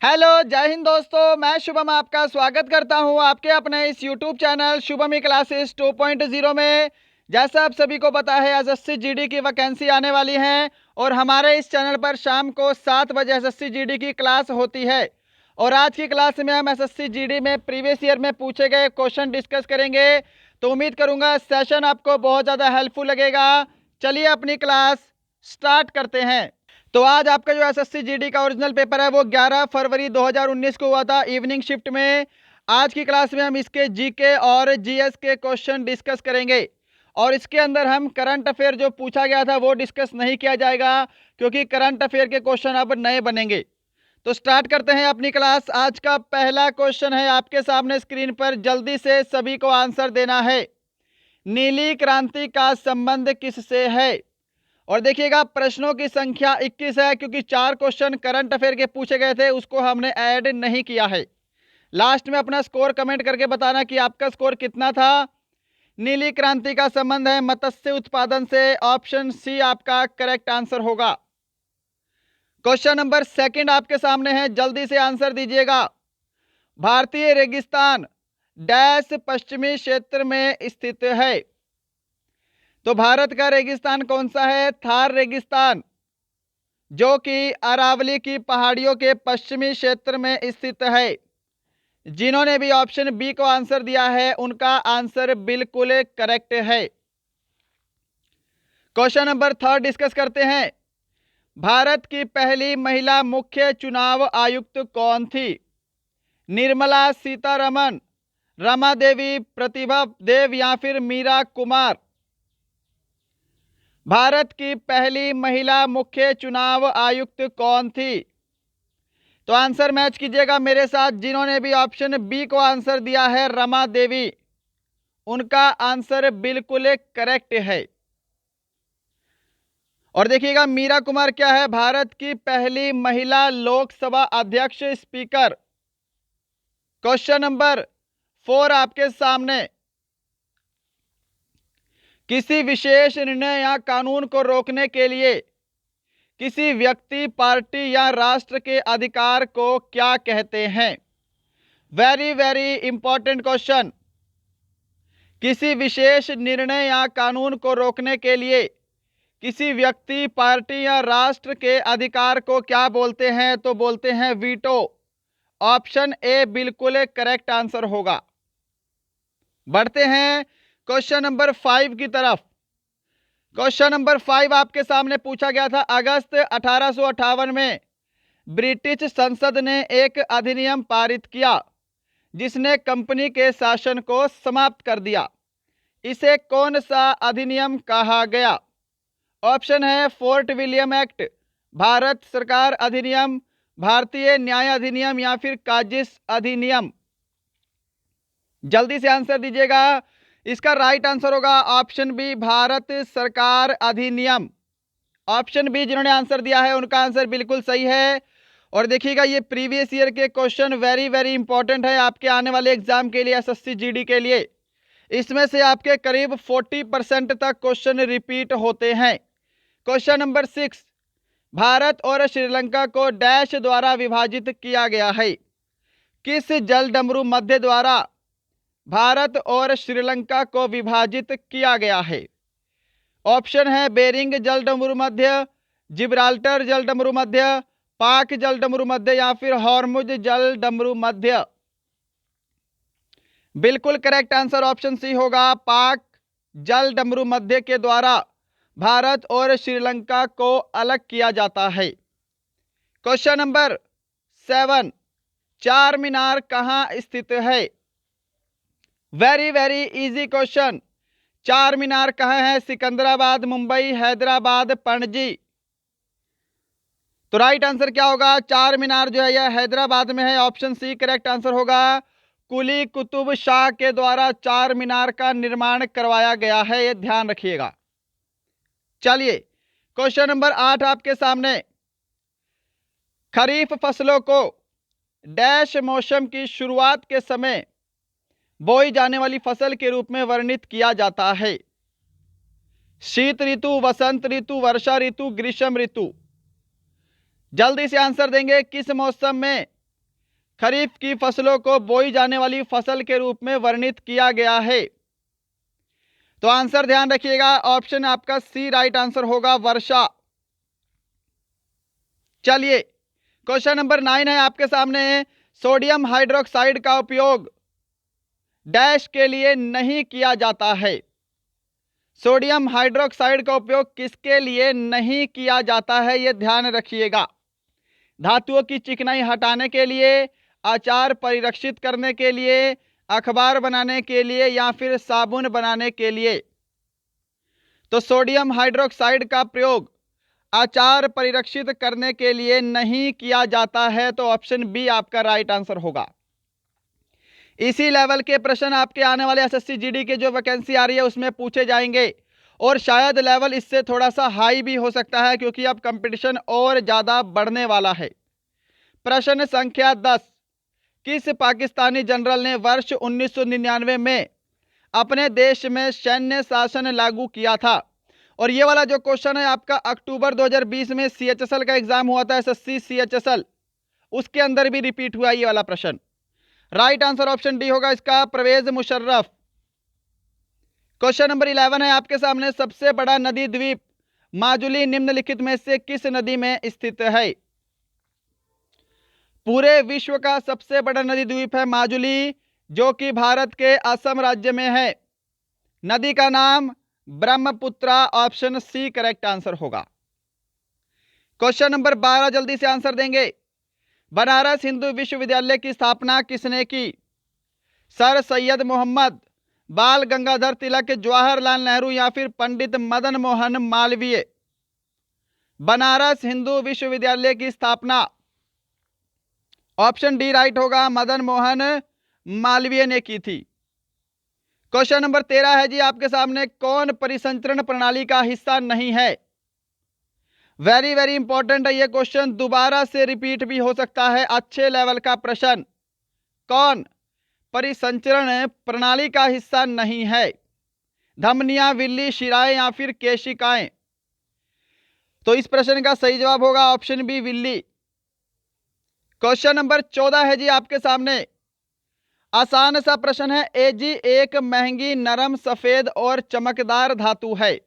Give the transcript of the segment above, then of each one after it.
Hello, जय हिंद दोस्तों। मैं शुभम आपका स्वागत करता हूं आपके अपने इस यूट्यूब चैनल शुभम ई क्लासेस 2.0 में। जैसा आप सभी को पता है, एसएससी जीडी की वैकेंसी आने वाली है और हमारे इस चैनल पर शाम को 7 बजे एसएससी जीडी की क्लास होती है। और आज की क्लास में हम एसएससी जीडी में प्रीवियस ईयर में पूछे गए क्वेश्चन डिस्कस करेंगे। तो उम्मीद करूंगा सेशन आपको बहुत ज़्यादा हेल्पफुल लगेगा। चलिए अपनी क्लास स्टार्ट करते हैं। तो आज आपका जो एसएससी जीडी का ओरिजिनल पेपर है वो 11 फरवरी 2019 को हुआ था इवनिंग शिफ्ट में। आज की क्लास में हम इसके जीके और जीएस के क्वेश्चन डिस्कस करेंगे और इसके अंदर हम करंट अफेयर जो पूछा गया था वो डिस्कस नहीं किया जाएगा, क्योंकि करंट अफेयर के क्वेश्चन अब नए बनेंगे। तो स्टार्ट करते हैं अपनी क्लास। आज का पहला क्वेश्चन है आपके सामने स्क्रीन पर, जल्दी से सभी को आंसर देना है। नीली क्रांति का संबंध किससे है? और देखिएगा प्रश्नों की संख्या 21 है, क्योंकि 4 क्वेश्चन करंट अफेयर के पूछे गए थे, उसको हमने ऐड नहीं किया है। लास्ट में अपना स्कोर कमेंट करके बताना कि आपका स्कोर कितना था। नीली क्रांति का संबंध है मत्स्य उत्पादन से। ऑप्शन सी आपका करेक्ट आंसर होगा। क्वेश्चन नंबर सेकंड आपके सामने है, जल्दी से आंसर दीजिएगा। भारतीय रेगिस्तान डैश पश्चिमी क्षेत्र में स्थित है। तो भारत का रेगिस्तान कौन सा है? थार रेगिस्तान, जो कि अरावली की पहाड़ियों के पश्चिमी क्षेत्र में स्थित है। जिन्होंने भी ऑप्शन बी को आंसर दिया है उनका आंसर बिल्कुल करेक्ट है। क्वेश्चन नंबर थर्ड डिस्कस करते हैं। भारत की पहली महिला मुख्य चुनाव आयुक्त कौन थी? निर्मला सीतारमण, रमा देवी, प्रतिभा देव या फिर मीरा कुमार? भारत की पहली महिला मुख्य चुनाव आयुक्त कौन थी? तो आंसर मैच कीजिएगा मेरे साथ। जिन्होंने भी ऑप्शन बी को आंसर दिया है रमा देवी, उनका आंसर बिल्कुल करेक्ट है। और देखिएगा मीरा कुमार क्या है? भारत की पहली महिला लोकसभा अध्यक्ष स्पीकर। क्वेश्चन नंबर 4 आपके सामने। किसी विशेष निर्णय या कानून को रोकने के लिए किसी व्यक्ति, पार्टी या राष्ट्र के अधिकार को क्या कहते हैं? Very very important question. किसी विशेष निर्णय या कानून को रोकने के लिए किसी व्यक्ति, पार्टी या राष्ट्र के अधिकार को क्या बोलते हैं? तो बोलते हैं वीटो। ऑप्शन ए बिल्कुल करेक्ट आंसर होगा। बढ़ते हैं क्वेश्चन नंबर 5 की तरफ। क्वेश्चन नंबर 5 आपके सामने पूछा गया था। अगस्त 1858 में ब्रिटिश संसद ने एक अधिनियम पारित किया जिसने कंपनी के शासन को समाप्त कर दिया। इसे कौन सा अधिनियम कहा गया? ऑप्शन है फोर्ट विलियम एक्ट, भारत सरकार अधिनियम, भारतीय न्याय अधिनियम या फिर काजिस अधिनियम? जल्दी से आंसर दीजिएगा। इसका राइट आंसर होगा ऑप्शन बी, भारत सरकार अधिनियम। ऑप्शन बी जिन्होंने आंसर दिया है उनका आंसर बिल्कुल सही है। और देखिएगा ये प्रीवियस ईयर के क्वेश्चन वेरी वेरी इंपॉर्टेंट है आपके आने वाले एग्जाम के लिए, एसएससी जीडी के लिए। इसमें से आपके करीब 40% तक क्वेश्चन रिपीट होते हैं। Question number 6। भारत और श्रीलंका को डैश द्वारा विभाजित किया गया है? किस जल डमरू मध्य द्वारा भारत और श्रीलंका को विभाजित किया गया है? ऑप्शन है बेरिंग जल डमरू मध्य, जिब्राल्टर जल डमरू मध्य, पाक जल डमरू मध्य या फिर हॉर्मुज जल डमरू मध्य? बिल्कुल करेक्ट आंसर ऑप्शन सी होगा, पाक जल डमरू मध्य के द्वारा भारत और श्रीलंका को अलग किया जाता है। Question number 7। चार मीनार कहां स्थित है? Very very easy question. चार मीनार कहां है? सिकंदराबाद, मुंबई, हैदराबाद, पणजी? तो राइट आंसर क्या होगा? चार मीनार जो है यह हैदराबाद में है। ऑप्शन सी करेक्ट आंसर होगा। कुली कुतुब शाह के द्वारा चार मीनार का निर्माण करवाया गया है, यह ध्यान रखिएगा। चलिए क्वेश्चन नंबर 8 आपके सामने। खरीफ फसलों को डैश मौसम की शुरुआत के समय बोई जाने वाली फसल के रूप में वर्णित किया जाता है? शीत ऋतु, वसंत ऋतु, वर्षा ऋतु, ग्रीष्म ऋतु? जल्दी से आंसर देंगे। किस मौसम में खरीफ की फसलों को बोई जाने वाली फसल के रूप में वर्णित किया गया है? तो आंसर ध्यान रखिएगा, ऑप्शन आपका सी राइट आंसर होगा, वर्षा। चलिए क्वेश्चन नंबर 9 है आपके सामने। सोडियम हाइड्रोक्साइड का उपयोग डैश के लिए नहीं किया जाता है? सोडियम हाइड्रोक्साइड का उपयोग किसके लिए नहीं किया जाता है, यह ध्यान रखिएगा। धातुओं की चिकनाई हटाने के लिए, अचार परिरक्षित करने के लिए, अखबार बनाने के लिए, या फिर साबुन बनाने के लिए? तो सोडियम हाइड्रोक्साइड का प्रयोग अचार परिरक्षित करने के लिए नहीं किया जाता है, तो ऑप्शन बी आपका राइट आंसर होगा। इसी लेवल के प्रश्न आपके आने वाले एसएससी जीडी के जो वैकेंसी आ रही है उसमें पूछे जाएंगे, और शायद लेवल इससे थोड़ा सा हाई भी हो सकता है, क्योंकि अब कंपटीशन और ज़्यादा बढ़ने वाला है। प्रश्न संख्या 10, किस पाकिस्तानी जनरल ने वर्ष 1999 में अपने देश में सैन्य शासन लागू किया था? और ये वाला जो क्वेश्चन है आपका अक्टूबर 2020 में सीएचएसएल का एग्जाम हुआ था, एसएससी सीएचएसएल, उसके अंदर भी रिपीट हुआ ये वाला प्रश्न। राइट आंसर ऑप्शन डी होगा इसका, परवेज मुशर्रफ। क्वेश्चन नंबर 11 है आपके सामने। सबसे बड़ा नदी द्वीप माजुली निम्नलिखित में से किस नदी में स्थित है? पूरे विश्व का सबसे बड़ा नदी द्वीप है माजुली, जो कि भारत के असम राज्य में है। नदी का नाम Brahmaputra, option C correct answer होगा। क्वेश्चन नंबर 12 जल्दी से आंसर देंगे। बनारस हिंदू विश्वविद्यालय की स्थापना किसने की? सर सैयद मोहम्मद, बाल गंगाधर तिलक, जवाहरलाल नेहरू, या फिर पंडित मदन मोहन मालवीय? बनारस हिंदू विश्वविद्यालय की स्थापना ऑप्शन डी राइट होगा, मदन मोहन मालवीय ने की थी। क्वेश्चन नंबर 13 है जी आपके सामने। कौन परिसंचरण प्रणाली का हिस्सा नहीं है? वेरी वेरी इंपॉर्टेंट है ये क्वेश्चन, दोबारा से रिपीट भी हो सकता है, अच्छे लेवल का प्रश्न। कौन परिसंचरण प्रणाली का हिस्सा नहीं है? धमनियां, विल्ली, शिराएं, या फिर केशिकाएं? तो इस प्रश्न का सही जवाब होगा ऑप्शन बी, विल्ली। क्वेश्चन नंबर 14 है जी आपके सामने। आसान सा प्रश्न है। एजी एक महंगी, नरम, सफेद और चमकदार धातु है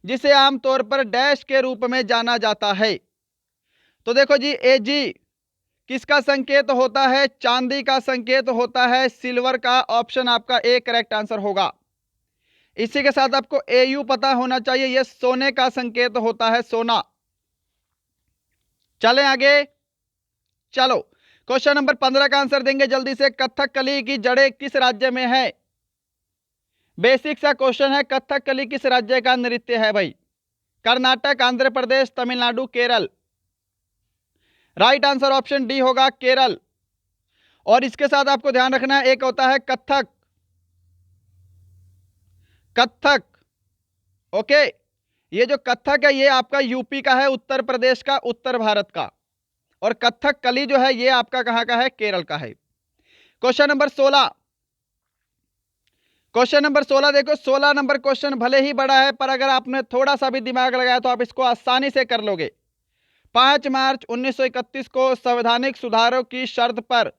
जिसे आमतौर पर डैश के रूप में जाना जाता है। तो देखो जी, एजी किसका संकेत होता है? चांदी का संकेत होता है, सिल्वर का। ऑप्शन आपका ए करेक्ट आंसर होगा। इसी के साथ आपको एयू पता होना चाहिए, यह सोने का संकेत होता है, सोना। चलें आगे, चलो क्वेश्चन नंबर 15 का आंसर देंगे जल्दी से। कथकली की जड़ें किस राज्य में है? बेसिक सा क्वेश्चन है। कथकली किस राज्य का नृत्य है भाई? Karnataka, Andhra Pradesh, Tamil Nadu, Kerala? Right answer option D होगा, केरल। और इसके साथ आपको ध्यान रखना है, एक होता है कथक। कथक, ओके, ये जो कथक है ये आपका यूपी का है, उत्तर प्रदेश का, उत्तर भारत का। और कथकली जो है ये आपका कहां का है? केरल का है। Question number 16। क्वेश्चन नंबर 16 देखो, 16 नंबर क्वेश्चन भले ही बड़ा है, पर अगर आपने थोड़ा सा भी दिमाग लगाया तो आप इसको आसानी से कर लोगे। 5 मार्च 1931 को संवैधानिक सुधारों की शर्त पर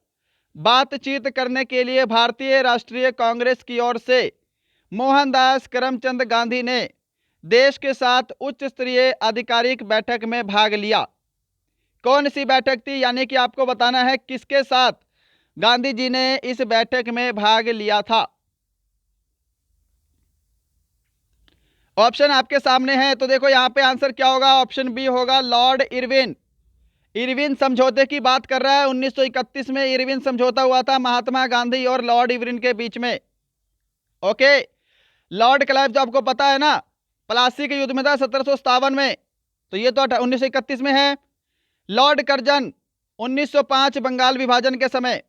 बातचीत करने के लिए भारतीय राष्ट्रीय कांग्रेस की ओर से मोहनदास करमचंद गांधी ने देश के साथ उच्च स्तरीय आधिकारिक बैठक में भाग लिया। कौन सी बैठक थी? यानी कि आपको बताना है किसके साथ गांधी जी ने इस बैठक में भाग लिया था। ऑप्शन आपके सामने है, तो देखो यहां पे आंसर क्या होगा? ऑप्शन बी होगा, लॉर्ड इरविन। इरविन समझौते की बात कर रहा है। 1931 में इरविन समझौता हुआ था महात्मा गांधी और लॉर्ड इरविन के बीच में। ओके, लॉर्ड क्लाइव जो आपको पता है ना, प्लासी के युद्ध में था 1757 में, तो ये तो 1931 में है। लॉर्ड कर्जन 1905 बंगाल विभाजन के समय।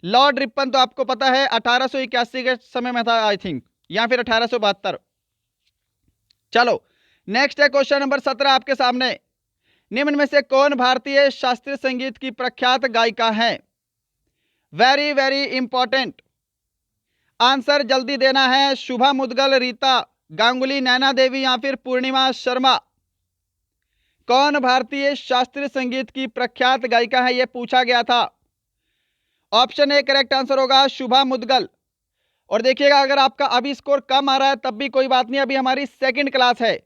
लॉर्ड रिपन तो आपको पता है 1881 के समय में था आई थिंक, या फिर 1872। चलो नेक्स्ट है क्वेश्चन नंबर 17 आपके सामने। निम्न में से कौन भारतीय शास्त्रीय संगीत की प्रख्यात गायिका है? वेरी वेरी इंपॉर्टेंट आंसर जल्दी देना है। शुभा मुदगल, रीता गांगुली, नैना देवी, या फिर पूर्णिमा शर्मा? कौन भारतीय शास्त्रीय संगीत की प्रख्यात गायिका है, यह पूछा गया था। ऑप्शन ए करेक्ट आंसर होगा शुभा मुदगल। और देखिएगा, अगर आपका अभी स्कोर कम आ रहा है तब भी कोई बात नहीं, अभी हमारी सेकंड क्लास है।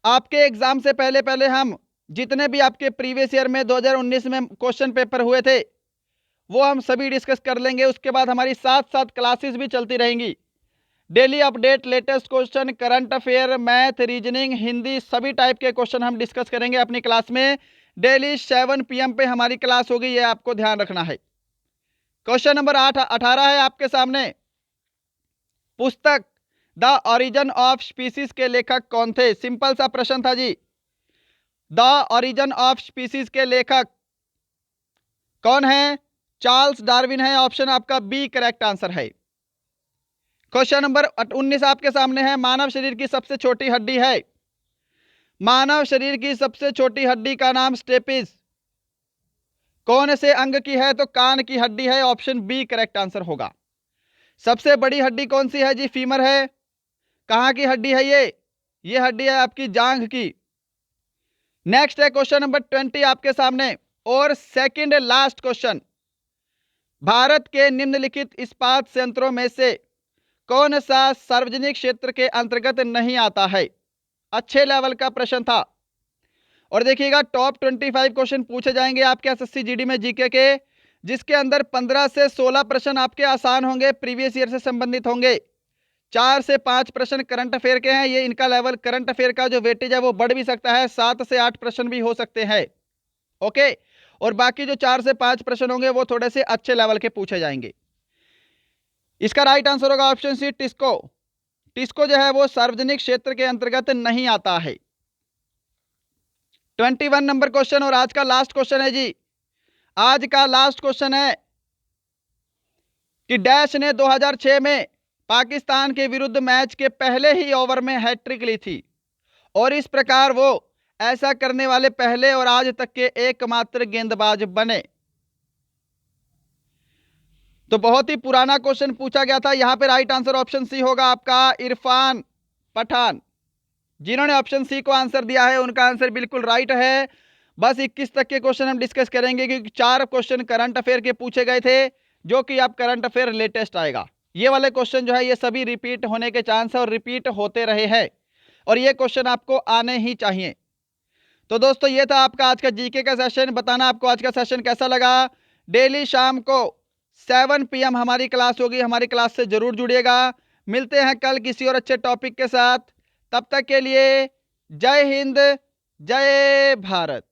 आपके एग्जाम से पहले पहले हम जितने भी आपके प्रीवियस ईयर में 2019 में क्वेश्चन पेपर हुए थे वो हम सभी डिस्कस कर लेंगे। उसके बाद हमारी साथ साथ क्लासेस भी चलती रहेंगी। Daily update, latest question, current affair, math, reasoning, Hindi, सभी टाइप के क्वेश्चन हम डिस्कस करेंगे अपनी क्लास में। डेली 7 PM पे हमारी क्लास होगी, ये आपको ध्यान रखना है। क्वेश्चन नंबर 18 है आपके सामने। पुस्तक द ओरिजिन ऑफ स्पीसीज के लेखक कौन थे? सिंपल सा प्रश्न था जी। द ओरिजिन ऑफ स्पीसीज के लेखक कौन है? चार्ल्स डार्विन है। ऑप्शन आपका बी करेक्ट आंसर है। क्वेश्चन नंबर 19 आपके सामने है। मानव शरीर की सबसे छोटी हड्डी है। मानव शरीर की सबसे छोटी हड्डी का नाम स्टेपिस कौन से अंग की है? तो कान की हड्डी है। ऑप्शन बी करेक्ट आंसर होगा। सबसे बड़ी हड्डी कौन सी है जी? फीमर है। कहां की हड्डी है ये हड्डी है आपकी जांघ की। नेक्स्ट है क्वेश्चन नंबर 20 आपके सामने और सेकंड लास्ट क्वेश्चन। भारत के निम्नलिखित इस्पात संयंत्रों में से कौन सा सार्वजनिक क्षेत्र के अंतर्गत नहीं आता है? अच्छे लेवल का प्रश्न था। और देखिएगा, टॉप 25 क्वेश्चन पूछे जाएंगे आपके एसएससी जीडी में जीके के, जिसके अंदर 15 से 16 प्रश्न आपके आसान होंगे, प्रीवियस ईयर से संबंधित होंगे। 4 से 5 प्रश्न करंट अफेयर के हैं। ये इनका लेवल करंट अफेयर का जो वेटेज है वो बढ़ भी सकता है, 7 से 8 प्रश्न भी हो सकते हैं। ओके, और बाकी जो 4 से 5 प्रश्न होंगे वो थोड़े से अच्छे लेवल के पूछे जाएंगे। इसका राइट आंसर होगा ऑप्शन सी टिस्को। टिस्को जो है वो सार्वजनिक क्षेत्र के अंतर्गत नहीं आता है। 21 नंबर क्वेश्चन और आज का लास्ट क्वेश्चन है जी। आज का लास्ट क्वेश्चन है कि डैश ने 2006 में पाकिस्तान के विरुद्ध मैच के पहले ही ओवर में हैट्रिक ली थी और इस प्रकार वो ऐसा करने वाले पहले और आज तक के एकमात्र गेंदबाज बने। तो बहुत ही पुराना क्वेश्चन पूछा गया था। यहां पे राइट आंसर ऑप्शन सी होगा आपका इरफान पठान। जिन्होंने ऑप्शन सी को आंसर दिया है उनका आंसर बिल्कुल राइट है। बस 21 तक के क्वेश्चन हम डिस्कस करेंगे क्योंकि 4 क्वेश्चन करंट अफेयर के पूछे गए थे, जो कि अब करंट अफेयर लेटेस्ट आएगा। ये वाले क्वेश्चन जो है ये सभी रिपीट होने के चांस है और रिपीट होते रहे हैं और ये क्वेश्चन आपको आने ही चाहिए। तो दोस्तों, ये था आपका आज का जीके का सेशन। बताना आपको आज का सेशन कैसा लगा। डेली शाम को 7 PM हमारी क्लास होगी, हमारी क्लास से जरूर जुड़िएगा। मिलते हैं कल किसी और अच्छे टॉपिक के साथ। तब तक के लिए जय हिंद, जय भारत।